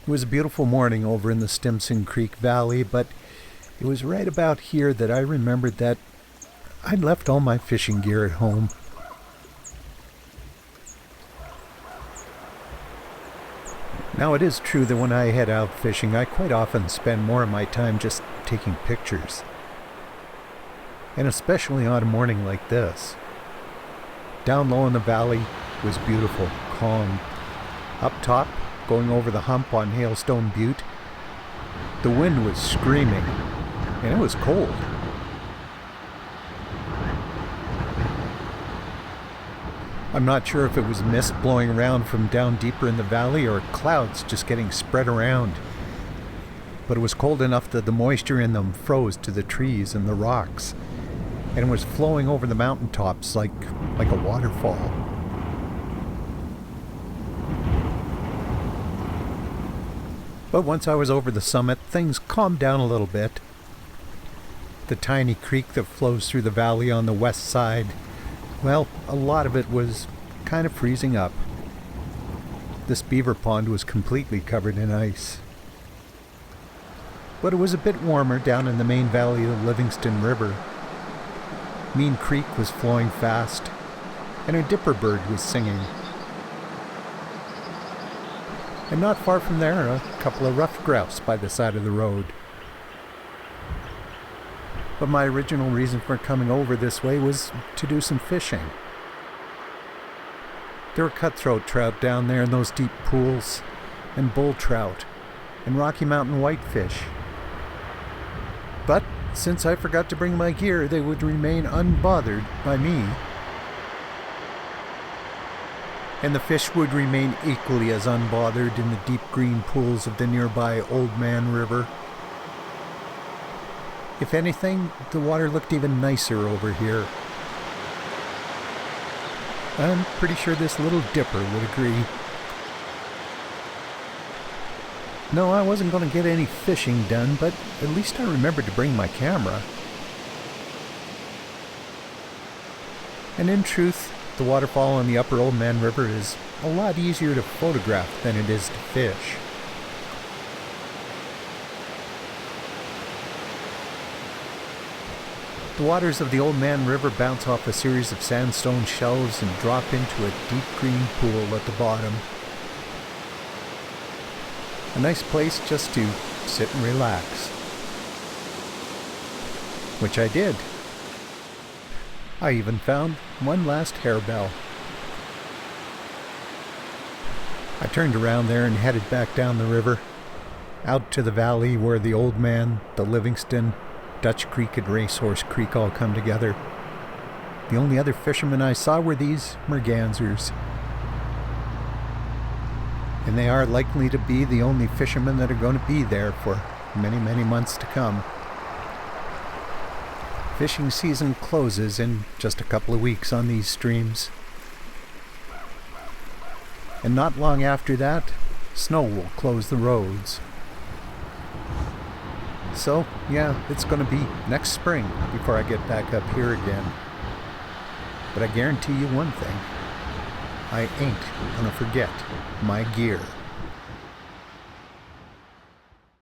It was a beautiful morning over in the Stimson Creek Valley, but it was right about here that I remembered that I'd left all my fishing gear at home. Now, it is true that when I head out fishing, I quite often spend more of my time just taking pictures. And especially on a morning like this. Down low in the valley was beautiful, calm. Up top, going over the hump on Hailstone Butte, the wind was screaming, and it was cold. I'm not sure if it was mist blowing around from down deeper in the valley or clouds just getting spread around. But it was cold enough that the moisture in them froze to the trees and the rocks, and it was flowing over the mountaintops like a waterfall. But once I was over the summit, things calmed down a little bit. The tiny creek that flows through the valley on the west side, well, a lot of it was kind of freezing up. This beaver pond was completely covered in ice. But it was a bit warmer down in the main valley of the Livingston River. Mean Creek was flowing fast, and a dipper bird was singing. And not far from there, a couple of ruffed grouse by the side of the road. But my original reason for coming over this way was to do some fishing. There were cutthroat trout down there in those deep pools, and bull trout, and Rocky Mountain whitefish. But since I forgot to bring my gear, they would remain unbothered by me. And the fish would remain equally as unbothered in the deep green pools of the nearby Old Man River. If anything, the water looked even nicer over here. I'm pretty sure this little dipper would agree. No, I wasn't going to get any fishing done, but at least I remembered to bring my camera. And in truth, the waterfall on the upper Old Man River is a lot easier to photograph than it is to fish. The waters of the Old Man River bounce off a series of sandstone shelves and drop into a deep green pool at the bottom. A nice place just to sit and relax. Which I did. I even found one last harebell. I turned around there and headed back down the river, out to the valley where the Old Man, the Livingston, Dutch Creek and Racehorse Creek all come together. The only other fishermen I saw were these mergansers. And they are likely to be the only fishermen that are going to be there for many, many months to come. Fishing season closes in just a couple of weeks on these streams. And not long after that, snow will close the roads. So, yeah, it's going to be next spring before I get back up here again. But I guarantee you one thing. I ain't going to forget my gear.